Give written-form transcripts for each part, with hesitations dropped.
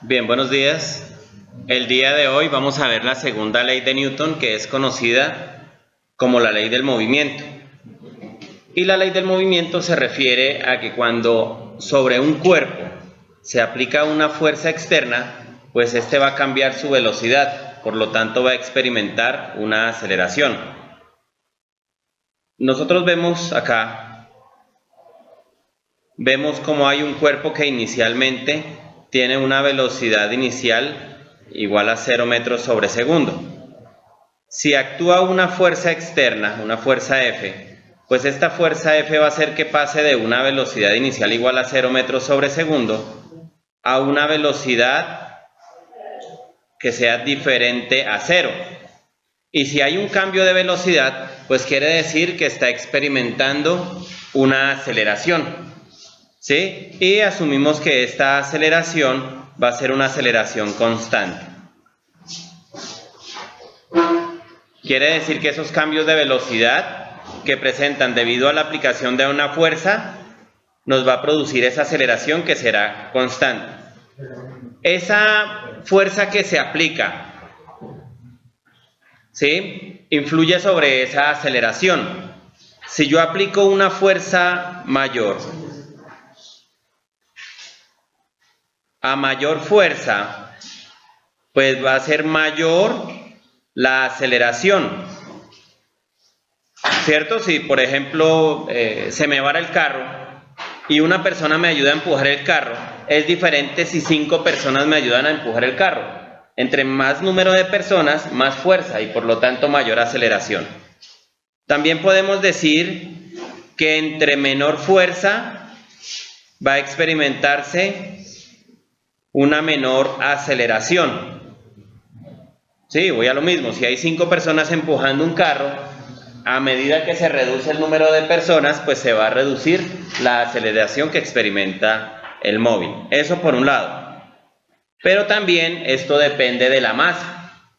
Bien, buenos días. El día de hoy vamos a ver la segunda ley de Newton, que es conocida como la ley del movimiento. Y la ley del movimiento se refiere a que cuando sobre un cuerpo se aplica una fuerza externa, pues este va a cambiar su velocidad, por lo tanto va a experimentar una aceleración. Nosotros vemos acá, vemos como hay un cuerpo que inicialmente tiene una velocidad inicial igual a 0 metros sobre segundo. Si actúa una fuerza externa, una fuerza F, pues esta fuerza F va a hacer que pase de una velocidad inicial igual a 0 metros sobre segundo a una velocidad que sea diferente a 0. Y si hay un cambio de velocidad, pues quiere decir que está experimentando una aceleración, ¿sí? Y asumimos que esta aceleración va a ser una aceleración constante. Quiere decir que esos cambios de velocidad que presentan debido a la aplicación de una fuerza nos va a producir esa aceleración que será constante. Esa fuerza que se aplica, ¿sí?, influye sobre esa aceleración. Si yo aplico una fuerza mayor, a mayor fuerza, pues va a ser mayor la aceleración, ¿cierto? Si por ejemplo se me vara el carro y una persona me ayuda a empujar el carro, es diferente si 5 personas me ayudan a empujar el carro. Entre más número de personas, más fuerza y por lo tanto mayor aceleración. También podemos decir que entre menor fuerza va a experimentarse una menor aceleración. Sí, voy a lo mismo. Si hay 5 personas empujando un carro, a medida que se reduce el número de personas, pues se va a reducir la aceleración que experimenta el móvil. Eso por un lado. Pero también esto depende de la masa.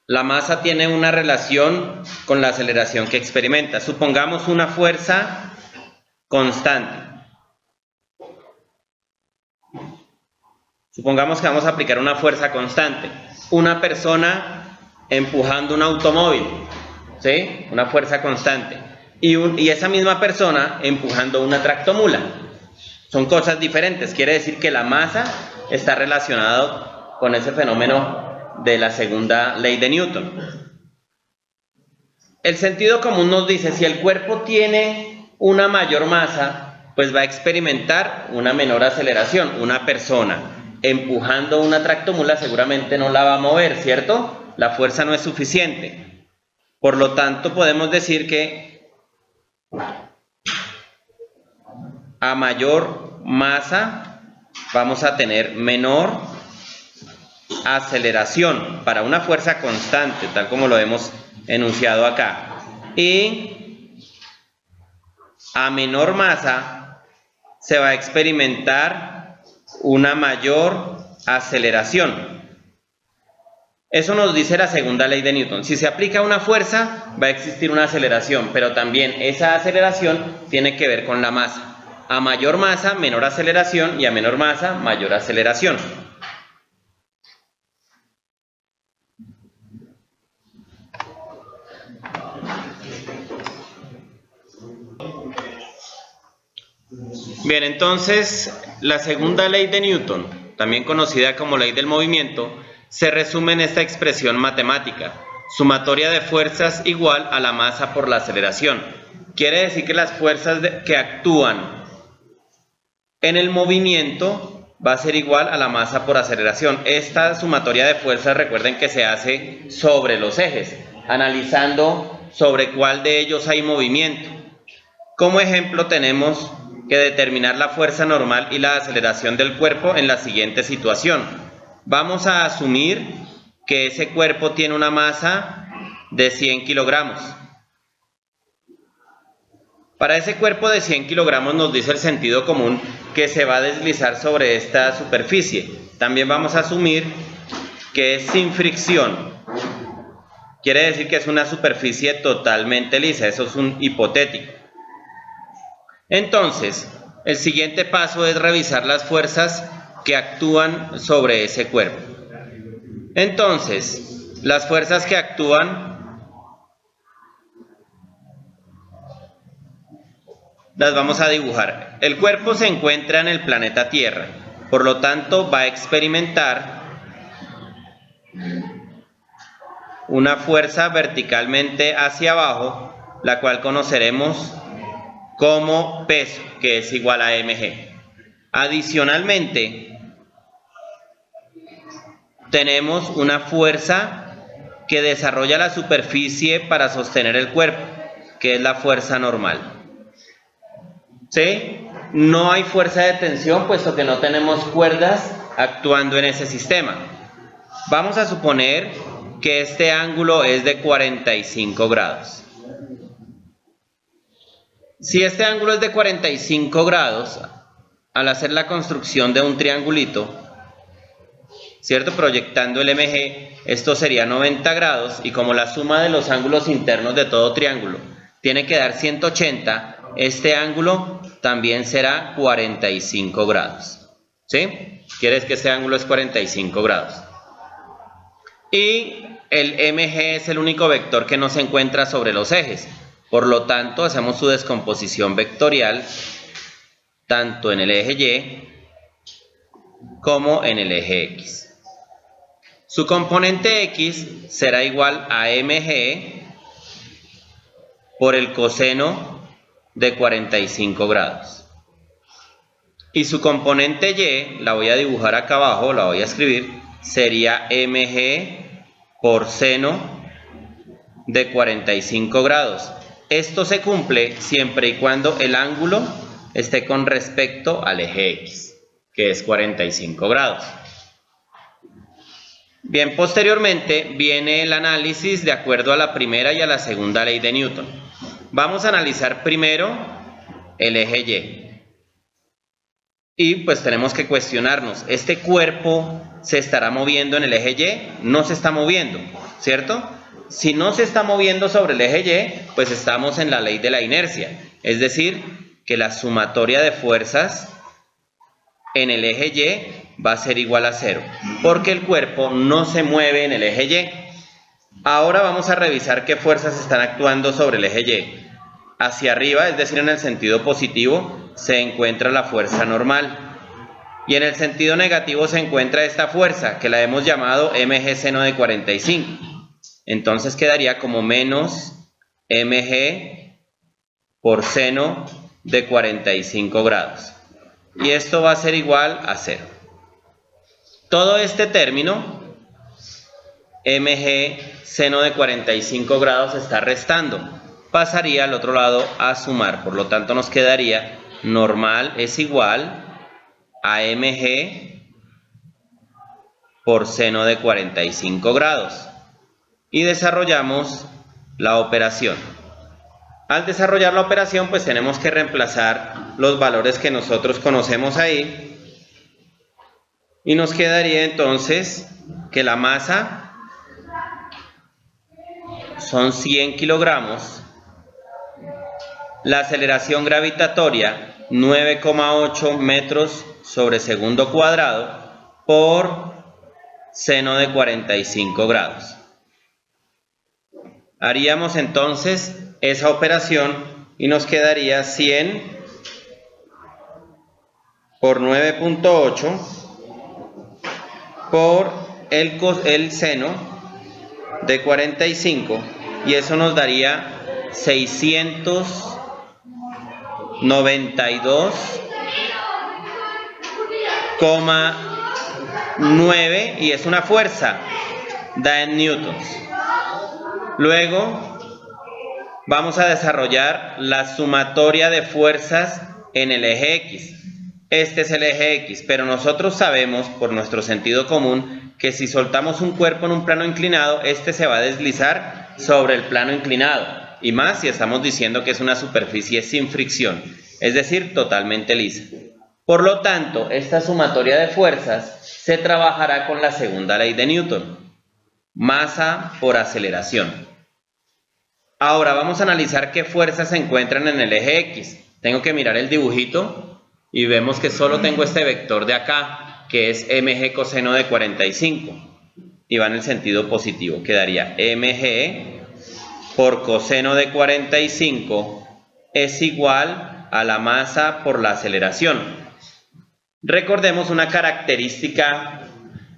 La masa tiene una relación con la aceleración que experimenta. Supongamos una fuerza constante. Supongamos que vamos a aplicar una fuerza constante. Una persona empujando un automóvil, ¿sí? Una fuerza constante. Y esa misma persona empujando una tractomula. Son cosas diferentes. Quiere decir que la masa está relacionada con ese fenómeno de la segunda ley de Newton. El sentido común nos dice, si el cuerpo tiene una mayor masa, pues va a experimentar una menor aceleración. Una persona empujando una tractomula seguramente no la va a mover, ¿cierto? La fuerza no es suficiente. Por lo tanto, podemos decir que a mayor masa vamos a tener menor aceleración para una fuerza constante, tal como lo hemos enunciado acá. Y a menor masa se va a experimentar una mayor aceleración. Eso nos dice la segunda ley de Newton. Si se aplica una fuerza, va a existir una aceleración, pero también esa aceleración tiene que ver con la masa. A mayor masa, menor aceleración, y a menor masa, mayor aceleración. Bien, entonces, la segunda ley de Newton, también conocida como ley del movimiento, se resume en esta expresión matemática: sumatoria de fuerzas igual a la masa por la aceleración. Quiere decir que las fuerzas que actúan en el movimiento va a ser igual a la masa por aceleración. Esta sumatoria de fuerzas, recuerden que se hace sobre los ejes, analizando sobre cuál de ellos hay movimiento. Como ejemplo tenemos que determinar la fuerza normal y la aceleración del cuerpo en la siguiente situación. Vamos a asumir que ese cuerpo tiene una masa de 100 kilogramos. Para ese cuerpo de 100 kilogramos nos dice el sentido común que se va a deslizar sobre esta superficie. También vamos a asumir que es sin fricción. Quiere decir que es una superficie totalmente lisa. Eso es un hipotético. Entonces, el siguiente paso es revisar las fuerzas que actúan sobre ese cuerpo. Entonces, las fuerzas que actúan las vamos a dibujar. El cuerpo se encuentra en el planeta Tierra, por lo tanto va a experimentar una fuerza verticalmente hacia abajo, la cual conoceremos como peso, que es igual a mg. Adicionalmente, tenemos una fuerza que desarrolla la superficie para sostener el cuerpo, que es la fuerza normal. ¿Sí? No hay fuerza de tensión, puesto que no tenemos cuerdas actuando en ese sistema. Vamos a suponer que este ángulo es de 45 grados. Si este ángulo es de 45 grados, al hacer la construcción de un triangulito, ¿cierto? Proyectando el MG, esto sería 90 grados, y como la suma de los ángulos internos de todo triángulo tiene que dar 180, este ángulo también será 45 grados. ¿Sí? Quiere decir que este ángulo es 45 grados. Y el MG es el único vector que no se encuentra sobre los ejes. Por lo tanto, hacemos su descomposición vectorial tanto en el eje Y como en el eje X. Su componente X será igual a mg por el coseno de 45 grados. Y su componente Y, la voy a dibujar acá abajo, la voy a escribir, sería mg por seno de 45 grados. Esto se cumple siempre y cuando el ángulo esté con respecto al eje X, que es 45 grados. Bien, posteriormente viene el análisis de acuerdo a la primera y a la segunda ley de Newton. Vamos a analizar primero el eje Y. Y pues tenemos que cuestionarnos, ¿este cuerpo se estará moviendo en el eje Y? No se está moviendo, ¿cierto? Si no se está moviendo sobre el eje Y, pues estamos en la ley de la inercia. Es decir, que la sumatoria de fuerzas en el eje Y va a ser igual a 0, porque el cuerpo no se mueve en el eje Y. Ahora vamos a revisar qué fuerzas están actuando sobre el eje Y. Hacia arriba, es decir, en el sentido positivo, se encuentra la fuerza normal. Y en el sentido negativo se encuentra esta fuerza, que la hemos llamado mg seno de 45. Entonces quedaría como menos mg por seno de 45 grados. Y esto va a ser igual a 0. Todo este término, mg seno de 45 grados, está restando. Pasaría al otro lado a sumar. Por lo tanto nos quedaría normal es igual a mg por seno de 45 grados. Y desarrollamos la operación. Al desarrollar la operación, pues tenemos que reemplazar los valores que nosotros conocemos ahí. Y nos quedaría entonces que la masa son 100 kilogramos. La aceleración gravitatoria, 9,8 metros sobre segundo cuadrado por seno de 45 grados. Haríamos entonces esa operación y nos quedaría 100 por 9,8 por el seno de 45, y eso nos daría 692,9, y es una fuerza, da en newtons. Luego vamos a desarrollar la sumatoria de fuerzas en el eje X. Este es el eje X, pero nosotros sabemos por nuestro sentido común que si soltamos un cuerpo en un plano inclinado, este se va a deslizar sobre el plano inclinado, y más si estamos diciendo que es una superficie sin fricción, es decir, totalmente lisa. Por lo tanto, esta sumatoria de fuerzas se trabajará con la segunda ley de Newton, masa por aceleración. Ahora vamos a analizar qué fuerzas se encuentran en el eje X. Tengo que mirar el dibujito y vemos que solo tengo este vector de acá, que es mg coseno de 45, y va en el sentido positivo. Quedaría mg por coseno de 45 es igual a la masa por la aceleración. Recordemos una característica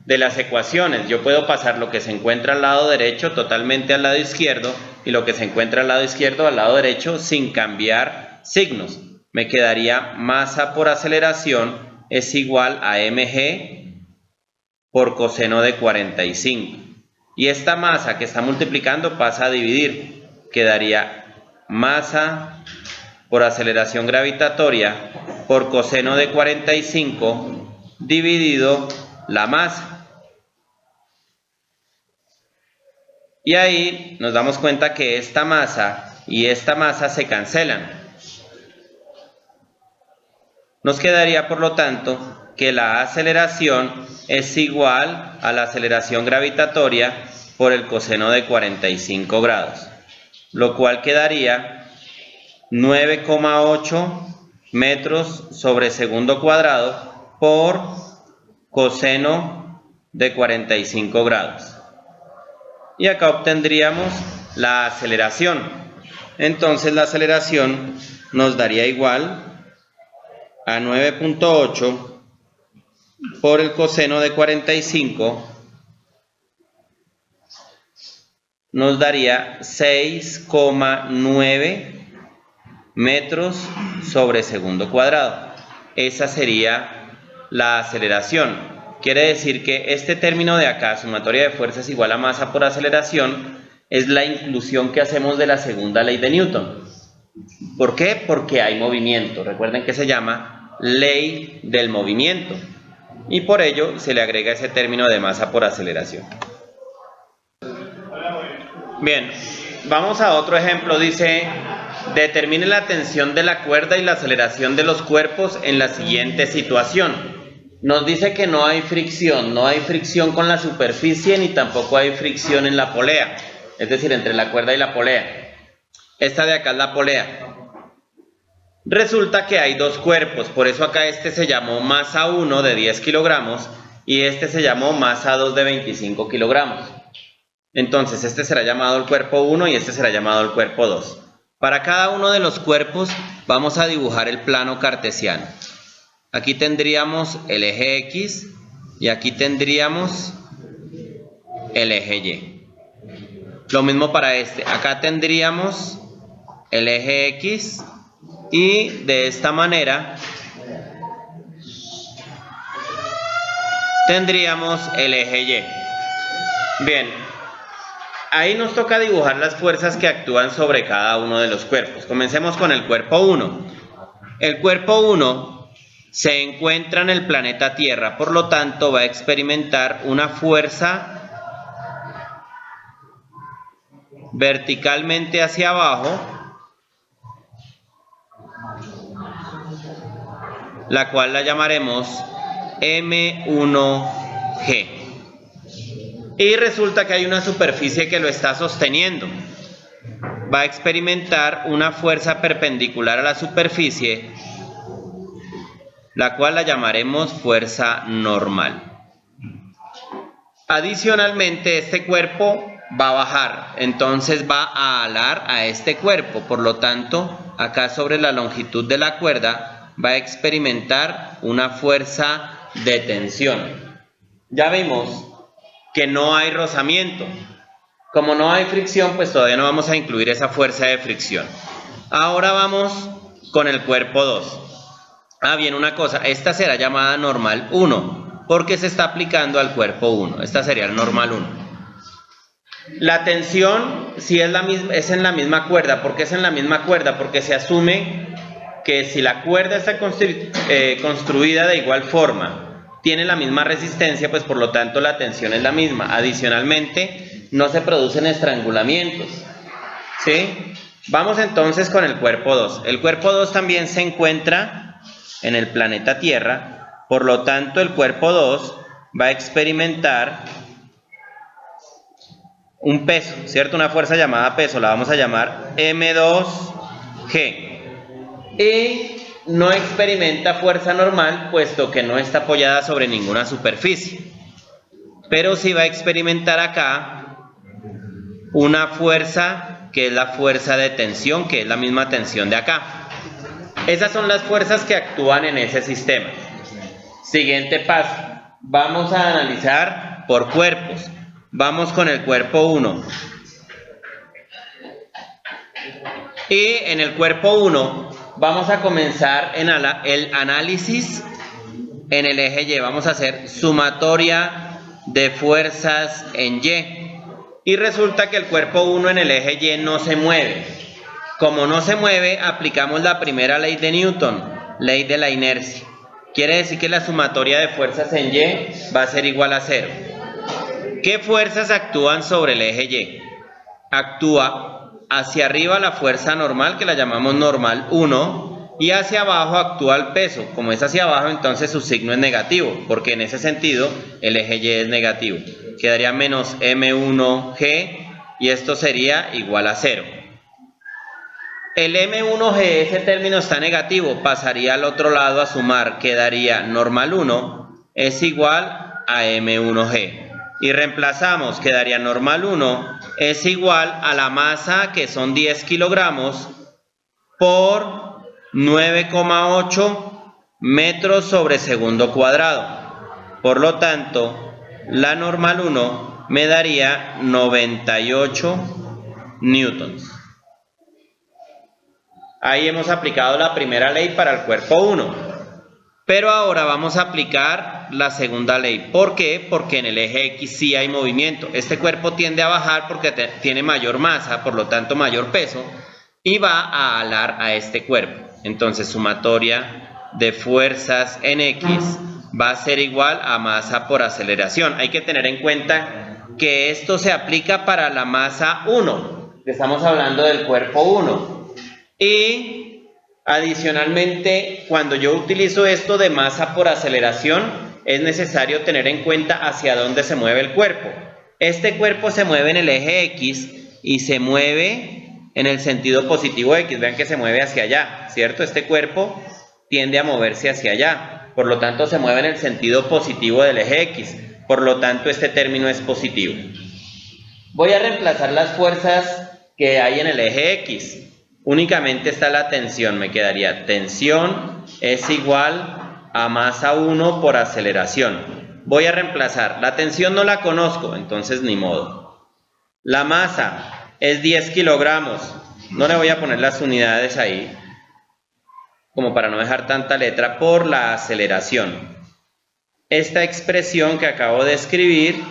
de las ecuaciones. Yo puedo pasar lo que se encuentra al lado derecho totalmente al lado izquierdo y lo que se encuentra al lado izquierdo al lado derecho sin cambiar signos. Me quedaría masa por aceleración es igual a mg por coseno de 45. Y esta masa que está multiplicando pasa a dividir. Quedaría masa por aceleración gravitatoria por coseno de 45 dividido la masa. Y ahí nos damos cuenta que esta masa y esta masa se cancelan. Nos quedaría, por lo tanto, que la aceleración es igual a la aceleración gravitatoria por el coseno de 45 grados, lo cual quedaría 9,8 metros sobre segundo cuadrado por coseno de 45 grados. Y acá obtendríamos la aceleración. Entonces la aceleración nos daría igual a 9,8 por el coseno de 45, nos daría 6,9 metros sobre segundo cuadrado. Esa sería la aceleración. Quiere decir que este término de acá, sumatoria de fuerzas igual a masa por aceleración, es la inclusión que hacemos de la segunda ley de Newton. ¿Por qué? Porque hay movimiento. Recuerden que se llama ley del movimiento. Y por ello se le agrega ese término de masa por aceleración. Bien, vamos a otro ejemplo. Dice, determine la tensión de la cuerda y la aceleración de los cuerpos en la siguiente situación. Nos dice que no hay fricción con la superficie ni tampoco hay fricción en la polea, es decir, entre la cuerda y la polea. Esta de acá es la polea. Resulta que hay dos cuerpos, por eso acá este se llamó masa 1 de 10 kilogramos y este se llamó masa 2 de 25 kilogramos. Entonces este será llamado el cuerpo 1 y este será llamado el cuerpo 2. Para cada uno de los cuerpos vamos a dibujar el plano cartesiano. Aquí tendríamos el eje X y aquí tendríamos el eje Y. Lo mismo para este. Acá tendríamos el eje X y de esta manera tendríamos el eje Y. Bien, ahí nos toca dibujar las fuerzas que actúan sobre cada uno de los cuerpos. Comencemos con el cuerpo 1. El cuerpo 1 se encuentra en el planeta Tierra, por lo tanto va a experimentar una fuerza verticalmente hacia abajo, la cual la llamaremos M1G. Y resulta que hay una superficie que lo está sosteniendo. Va a experimentar una fuerza perpendicular a la superficie, la cual la llamaremos fuerza normal. Adicionalmente, este cuerpo va a bajar, entonces va a alar a este cuerpo, por lo tanto, acá sobre la longitud de la cuerda va a experimentar una fuerza de tensión. Ya vimos que no hay rozamiento. Como no hay fricción, pues todavía no vamos a incluir esa fuerza de fricción. Ahora vamos con el cuerpo 2. Ah, bien, una cosa, esta será llamada normal 1, porque se está aplicando al cuerpo 1. Esta sería el normal 1. La tensión sí es en la misma cuerda. ¿Por qué es en la misma cuerda? Porque se asume que si la cuerda está construida de igual forma, tiene la misma resistencia, pues por lo tanto la tensión es la misma. Adicionalmente, no se producen estrangulamientos, ¿sí? Vamos entonces con el cuerpo 2. El cuerpo 2 también se encuentra en el planeta Tierra, por lo tanto el cuerpo 2 va a experimentar un peso, ¿cierto? Una fuerza llamada peso, la vamos a llamar M2G. Y no experimenta fuerza normal, puesto que no está apoyada sobre ninguna superficie. Pero sí va a experimentar acá una fuerza que es la fuerza de tensión, que es la misma tensión de acá. Esas son las fuerzas que actúan en ese sistema. Siguiente paso. Vamos a analizar por cuerpos. Vamos con el cuerpo 1. Y en el cuerpo 1 vamos a comenzar en el análisis en el eje Y. Vamos a hacer sumatoria de fuerzas en Y. Y resulta que el cuerpo 1 en el eje Y no se mueve. Como no se mueve, aplicamos la primera ley de Newton, ley de la inercia. Quiere decir que la sumatoria de fuerzas en Y va a ser igual a 0. ¿Qué fuerzas actúan sobre el eje Y? Actúa hacia arriba la fuerza normal, que la llamamos normal 1, y hacia abajo actúa el peso. Como es hacia abajo, entonces su signo es negativo, porque en ese sentido el eje Y es negativo. Quedaría menos M1G, y esto sería igual a 0. El M1G, ese término está negativo, pasaría al otro lado a sumar, quedaría normal 1 es igual a M1G. Y reemplazamos, quedaría normal 1 es igual a la masa, que son 10 kilogramos, por 9,8 metros sobre segundo cuadrado. Por lo tanto, la normal 1 me daría 98 newtons. Ahí hemos aplicado la primera ley para el cuerpo 1. Pero ahora vamos a aplicar la segunda ley. ¿Por qué? Porque en el eje X sí hay movimiento. Este cuerpo tiende a bajar porque tiene mayor masa, por lo tanto mayor peso, y va a alar a este cuerpo. Entonces, sumatoria de fuerzas en X va a ser igual a masa por aceleración. Hay que tener en cuenta que esto se aplica para la masa 1. Estamos hablando del cuerpo 1. Y adicionalmente, cuando yo utilizo esto de masa por aceleración, es necesario tener en cuenta hacia dónde se mueve el cuerpo. Este cuerpo se mueve en el eje X y se mueve en el sentido positivo X. Vean que se mueve hacia allá, ¿cierto? Este cuerpo tiende a moverse hacia allá. Por lo tanto, se mueve en el sentido positivo del eje X. Por lo tanto, este término es positivo. Voy a reemplazar las fuerzas que hay en el eje X. Únicamente está la tensión. Me quedaría tensión es igual a masa 1 por aceleración. Voy a reemplazar. La tensión no la conozco, entonces ni modo. La masa es 10 kilogramos. No le voy a poner las unidades ahí, como para no dejar tanta letra, por la aceleración. Esta expresión que acabo de escribir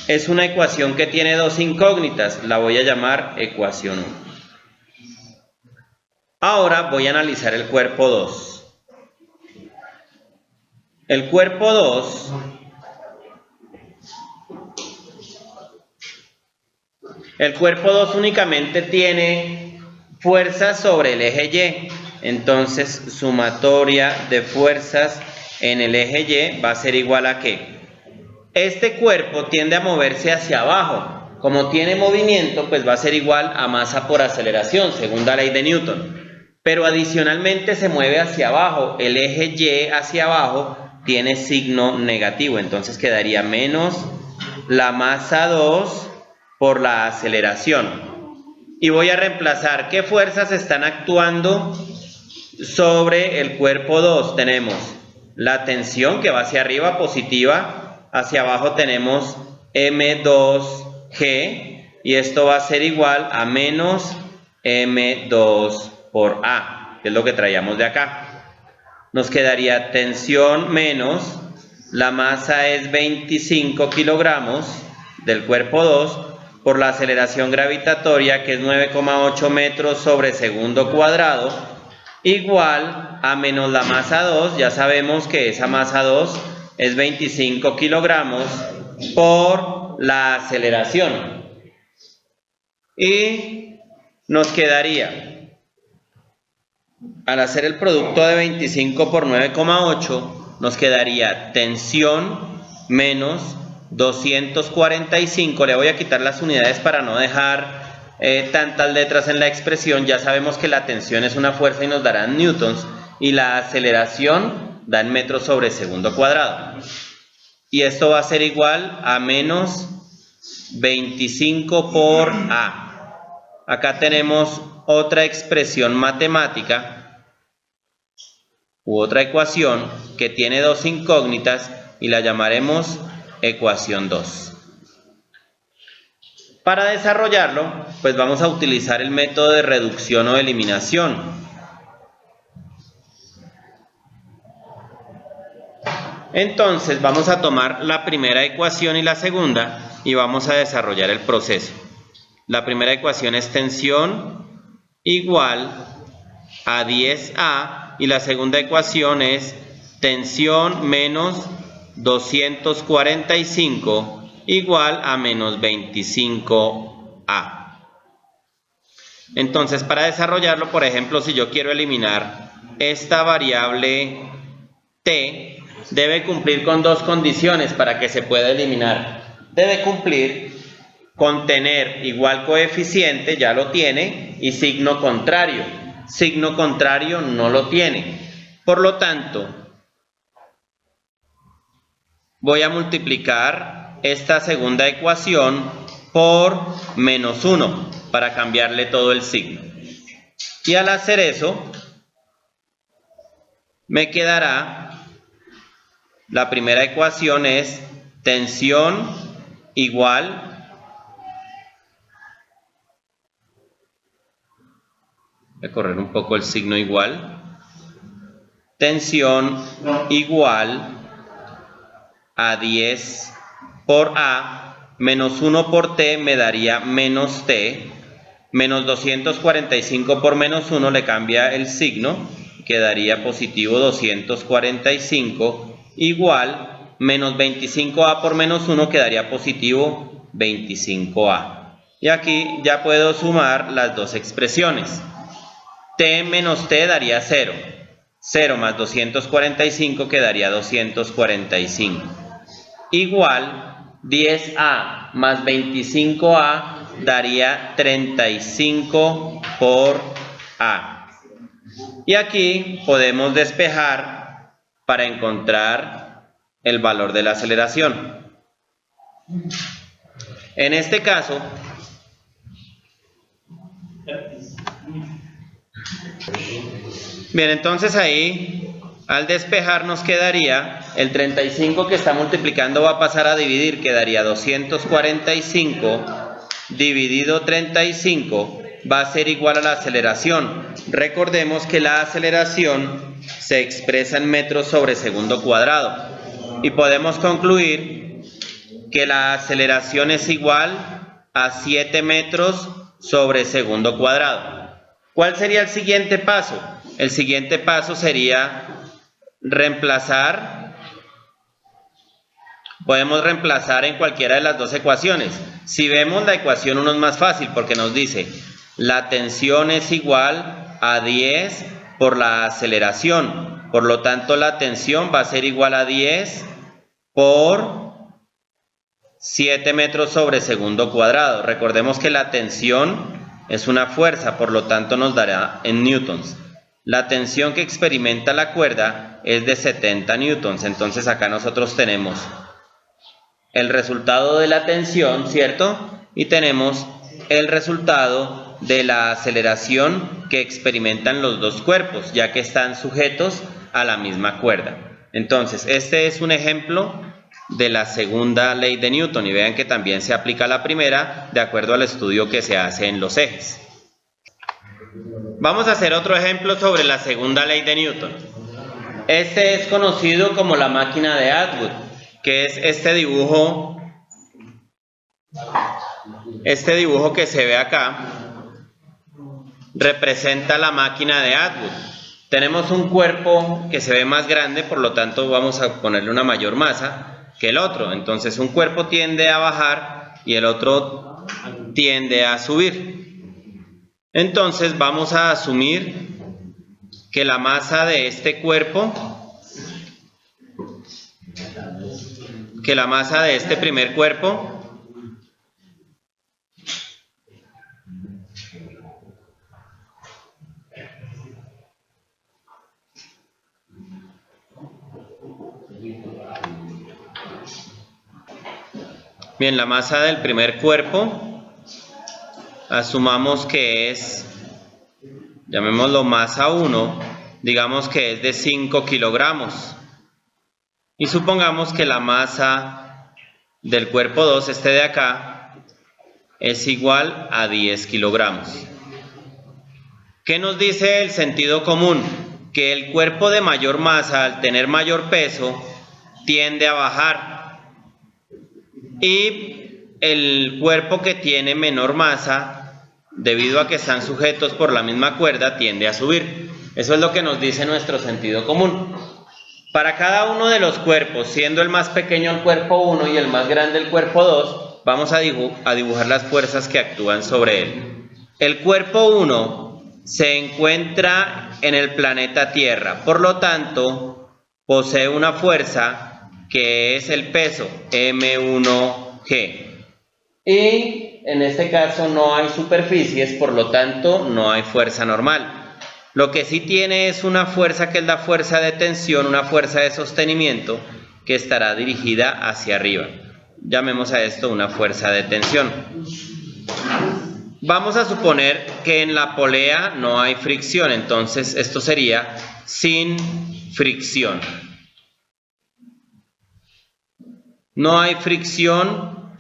es una ecuación que tiene dos incógnitas. La voy a llamar ecuación 1. Ahora voy a analizar el cuerpo 2. El cuerpo 2 únicamente tiene fuerzas sobre el eje Y. Entonces, sumatoria de fuerzas en el eje Y va a ser igual a ¿qué? Este cuerpo tiende a moverse hacia abajo. Como tiene movimiento, pues va a ser igual a masa por aceleración, segunda ley de Newton. Pero adicionalmente se mueve hacia abajo. El eje Y hacia abajo tiene signo negativo. Entonces quedaría menos la masa 2 por la aceleración. Y voy a reemplazar qué fuerzas están actuando sobre el cuerpo 2. Tenemos la tensión, que va hacia arriba, positiva. Hacia abajo tenemos M2G, y esto va a ser igual a menos M2 por A, que es lo que traíamos de acá. Nos quedaría tensión menos, la masa es 25 kilogramos del cuerpo 2, por la aceleración gravitatoria, que es 9,8 metros sobre segundo cuadrado, igual a menos la masa 2. Ya sabemos que esa masa 2 es 25 kilogramos por la aceleración. Y nos quedaría, al hacer el producto de 25 por 9,8, nos quedaría tensión menos 245. Le voy a quitar las unidades para no dejar tantas letras en la expresión, ya sabemos que la tensión es una fuerza y nos dará en newtons, y la aceleración da en metros sobre segundo cuadrado. Y esto va a ser igual a menos 25 por A. Acá tenemos otra expresión matemática u otra ecuación que tiene dos incógnitas y la llamaremos ecuación 2. Para desarrollarlo, pues vamos a utilizar el método de reducción o eliminación. Entonces vamos a tomar la primera ecuación y la segunda y vamos a desarrollar el proceso. La primera ecuación es tensión igual a 10A y la segunda ecuación es tensión menos 245 igual a menos 25A. Entonces, para desarrollarlo, por ejemplo, si yo quiero eliminar esta variable t, debe cumplir con dos condiciones para que se pueda eliminar. Debe cumplir con tener igual coeficiente, ya lo tiene, y signo contrario. Signo contrario no lo tiene. Por lo tanto, voy a multiplicar esta segunda ecuación por menos 1 para cambiarle todo el signo. Y al hacer eso, me quedará, la primera ecuación es tensión igual voy a correr un poco el signo igual. Tensión igual a 10 por A menos 1 por T me daría menos T. Menos 245 por menos 1 le cambia el signo. Quedaría positivo 245 igual menos 25A por menos 1 quedaría positivo 25A. Y aquí ya puedo sumar las dos expresiones. T menos T daría 0. 0 más 245 quedaría 245. Igual 10A más 25A daría 35 por A. Y aquí podemos despejar para encontrar el valor de la aceleración. En este caso, bien, entonces ahí al despejar nos quedaría el 35 que está multiplicando va a pasar a dividir, quedaría 245 dividido 35 va a ser igual a la aceleración. Recordemos que la aceleración se expresa en metros sobre segundo cuadrado y podemos concluir que la aceleración es igual a 7 metros sobre segundo cuadrado. ¿Cuál sería el siguiente paso? El siguiente paso sería reemplazar. Podemos reemplazar en cualquiera de las dos ecuaciones. Si vemos la ecuación 1 es más fácil porque nos dice la tensión es igual a 10 por la aceleración. Por lo tanto, la tensión va a ser igual a 10 por 7 metros sobre segundo cuadrado. Recordemos que la tensión es una fuerza, por lo tanto nos dará en newtons. La tensión que experimenta la cuerda es de 70 newtons. Entonces acá nosotros tenemos el resultado de la tensión, ¿cierto? Y tenemos el resultado de la aceleración que experimentan los dos cuerpos, ya que están sujetos a la misma cuerda. Entonces, este es un ejemplo de la segunda ley de Newton y vean que también se aplica a la primera de acuerdo al estudio que se hace en los ejes. Vamos a hacer otro ejemplo sobre la segunda ley de Newton. Este es conocido como la máquina de Atwood, que es este dibujo que se ve acá, representa la máquina de Atwood. Tenemos un cuerpo que se ve más grande, por lo tanto vamos a ponerle una mayor masa que el otro. Entonces un cuerpo tiende a bajar y el otro tiende a subir. Entonces vamos a asumir que la masa de este cuerpo, que la masa de este primer cuerpo Bien, la masa del primer cuerpo, asumamos que es, llamémoslo masa 1, digamos que es de 5 kilogramos. Y supongamos que la masa del cuerpo 2, este de acá, es igual a 10 kilogramos. ¿Qué nos dice el sentido común? Que el cuerpo de mayor masa, al tener mayor peso, tiende a bajar. Y el cuerpo que tiene menor masa, debido a que están sujetos por la misma cuerda, tiende a subir. Eso es lo que nos dice nuestro sentido común. Para cada uno de los cuerpos, siendo el más pequeño el cuerpo 1 y el más grande el cuerpo 2, vamos a dibujar las fuerzas que actúan sobre él. El cuerpo 1 se encuentra en el planeta Tierra, por lo tanto, posee una fuerza que es el peso, M1G. Y en este caso no hay superficies, por lo tanto no hay fuerza normal. Lo que sí tiene es una fuerza que es la fuerza de tensión, una fuerza de sostenimiento que estará dirigida hacia arriba. Llamemos a esto una fuerza de tensión. Vamos a suponer que en la polea no hay fricción, entonces esto sería sin fricción. No hay fricción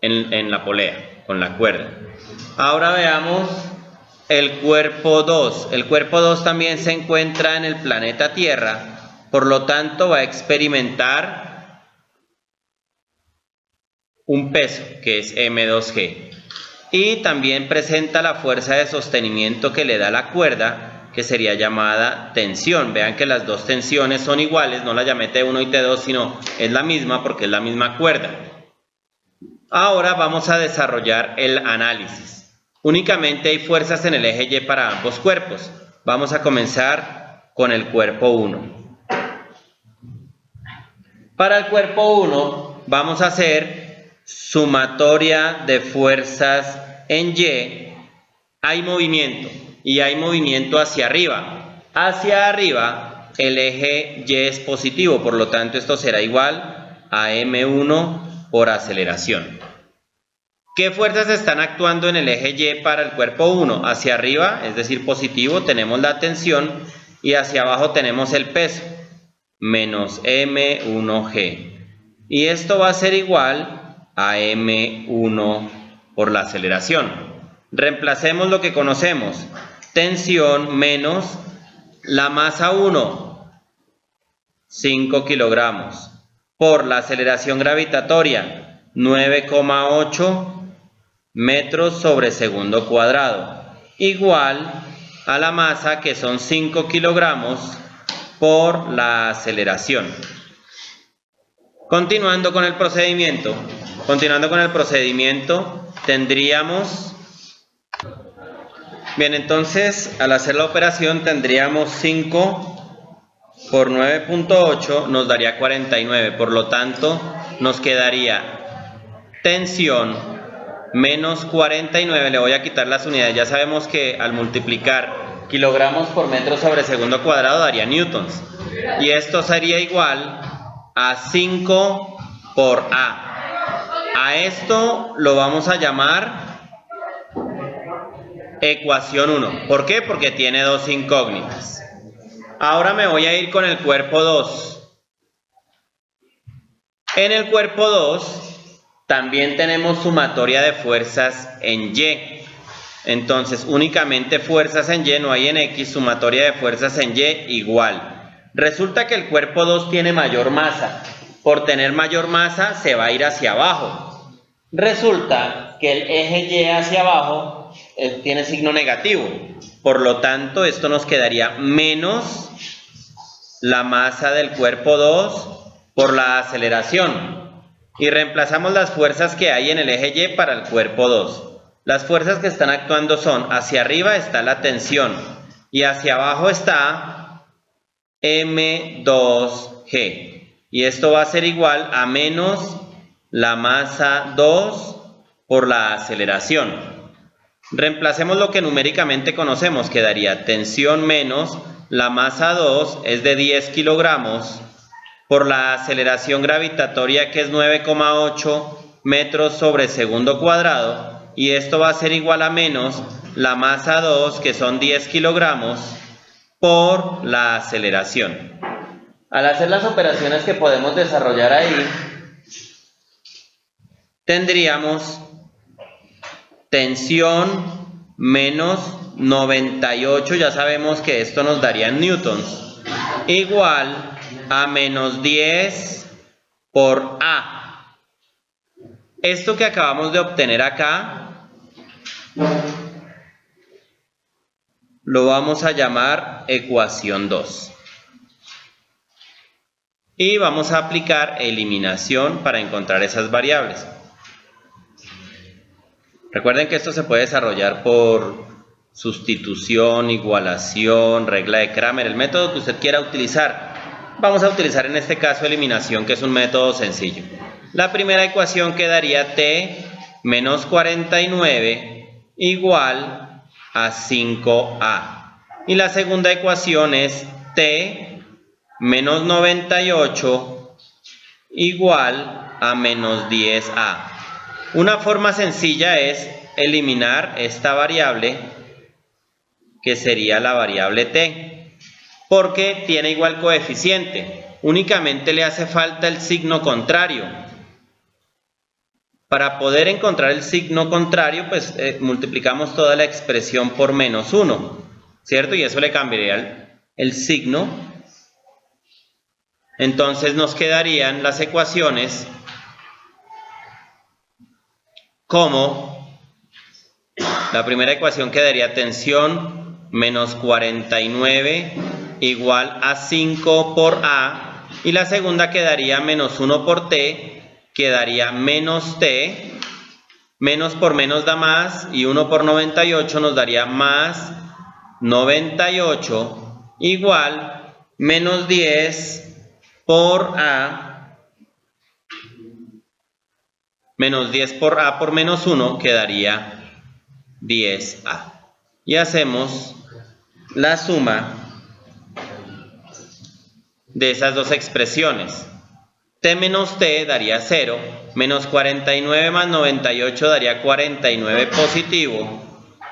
en la polea, con la cuerda. Ahora veamos el cuerpo 2. El cuerpo 2 también se encuentra en el planeta Tierra, por lo tanto va a experimentar un peso, que es M2G. Y también presenta la fuerza de sostenimiento que le da la cuerda, que sería llamada tensión. Vean que las dos tensiones son iguales, no la llamé T1 y T2, sino es la misma porque es la misma cuerda. Ahora vamos a desarrollar el análisis. Únicamente hay fuerzas en el eje Y para ambos cuerpos. Vamos a comenzar con el cuerpo 1. Para el cuerpo 1 vamos a hacer sumatoria de fuerzas en Y. Hay movimiento. Y hay movimiento hacia arriba. Hacia arriba el eje Y es positivo, por lo tanto esto será igual a M1 por aceleración. ¿Qué fuerzas están actuando en el eje Y para el cuerpo 1? Hacia arriba, es decir positivo, tenemos la tensión y hacia abajo tenemos el peso, menos M1G. Y esto va a ser igual a M1 por la aceleración. Reemplacemos lo que conocemos. Tensión menos la masa 1, 5 kilogramos, por la aceleración gravitatoria, 9,8 metros sobre segundo cuadrado, igual a la masa que son 5 kilogramos por la aceleración. Continuando con el procedimiento, tendríamos... Bien, entonces al hacer la operación tendríamos 5 por 9.8 nos daría 49, por lo tanto nos quedaría tensión menos 49, le voy a quitar las unidades, ya sabemos que al multiplicar kilogramos por metro sobre segundo cuadrado daría newtons, y esto sería igual a 5 por A esto lo vamos a llamar ecuación 1. ¿Por qué? Porque tiene dos incógnitas. Ahora me voy a ir con el cuerpo 2. En el cuerpo 2 también tenemos sumatoria de fuerzas en Y. Entonces, únicamente fuerzas en Y, no hay en X, sumatoria de fuerzas en Y igual. Resulta que el cuerpo 2 tiene mayor masa. Por tener mayor masa se va a ir hacia abajo. Resulta que el eje Y hacia abajo tiene signo negativo, por lo tanto esto nos quedaría menos la masa del cuerpo 2 por la aceleración, y reemplazamos las fuerzas que hay en el eje Y para el cuerpo 2. Las fuerzas que están actuando son, hacia arriba está la tensión y hacia abajo está M2G, y esto va a ser igual a menos la masa 2 por la aceleración. Reemplacemos lo que numéricamente conocemos, quedaría tensión menos la masa 2 es de 10 kilogramos por la aceleración gravitatoria que es 9,8 metros sobre segundo cuadrado, y esto va a ser igual a menos la masa 2, que son 10 kilogramos, por la aceleración. Al hacer las operaciones que podemos desarrollar ahí, tendríamos tensión menos 98, ya sabemos que esto nos daría en newtons, igual a menos 10 por A. Esto que acabamos de obtener acá lo vamos a llamar ecuación 2. Y vamos a aplicar eliminación para encontrar esas variables. Recuerden que esto se puede desarrollar por sustitución, igualación, regla de Kramer, el método que usted quiera utilizar. Vamos a utilizar en este caso eliminación, que es un método sencillo. La primera ecuación quedaría t menos 49 igual a 5a. Y la segunda ecuación es t menos 98 igual a menos 10a. Una forma sencilla es eliminar esta variable, que sería la variable t, porque tiene igual coeficiente. Únicamente le hace falta el signo contrario. Para poder encontrar el signo contrario, pues multiplicamos toda la expresión por menos 1, ¿cierto? Y eso le cambiaría el signo. Entonces nos quedarían las ecuaciones como la primera ecuación quedaría tensión menos 49 igual a 5 por A, y la segunda quedaría menos 1 por T, quedaría menos T, menos por menos da más, y 1 por 98 nos daría más 98 igual menos 10 por A, menos 10 por A por menos 1 quedaría 10A. Y hacemos la suma de esas dos expresiones. T menos T daría 0, menos 49 más 98 daría 49 positivo,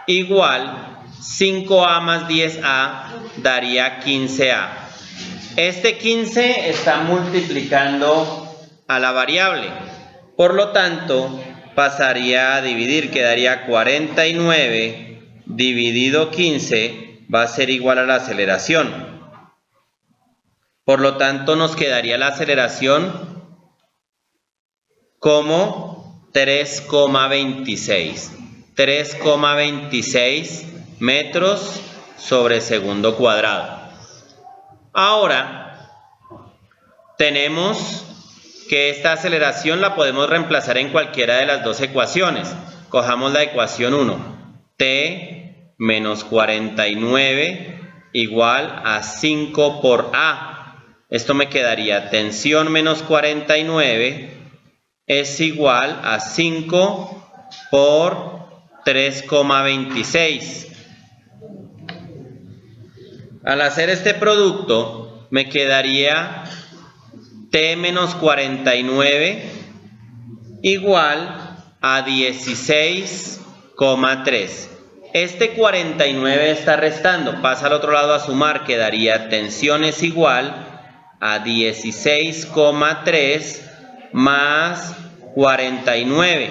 igual 5A más 10A daría 15A. Este 15 está multiplicando a la variable, por lo tanto pasaría a dividir, quedaría 49 dividido 15 va a ser igual a la aceleración. Por lo tanto nos quedaría la aceleración como 3,26 metros sobre segundo cuadrado. Ahora tenemos que esta aceleración la podemos reemplazar en cualquiera de las dos ecuaciones. Cojamos la ecuación 1, t menos 49 igual a 5 por A. Esto me quedaría tensión menos 49 es igual a 5 por 3,26. Al hacer este producto me quedaría t menos 49 igual a 16,3. Este 49 está restando, pasa al otro lado a sumar, quedaría tensión es igual a 16,3 más 49.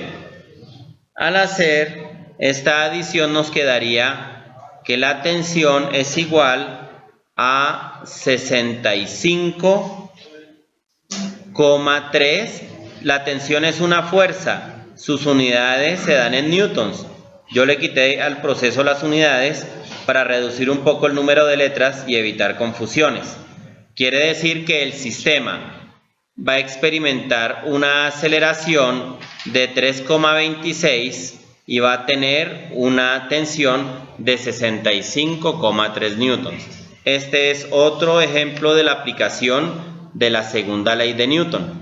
Al hacer esta adición nos quedaría que la tensión es igual a 65,3. La tensión es una fuerza, sus unidades se dan en newtons. Yo le quité al proceso las unidades para reducir un poco el número de letras y evitar confusiones. Quiere decir que el sistema va a experimentar una aceleración de 3,26 y va a tener una tensión de 65,3 newtons. Este es otro ejemplo de la aplicación de la segunda ley de Newton.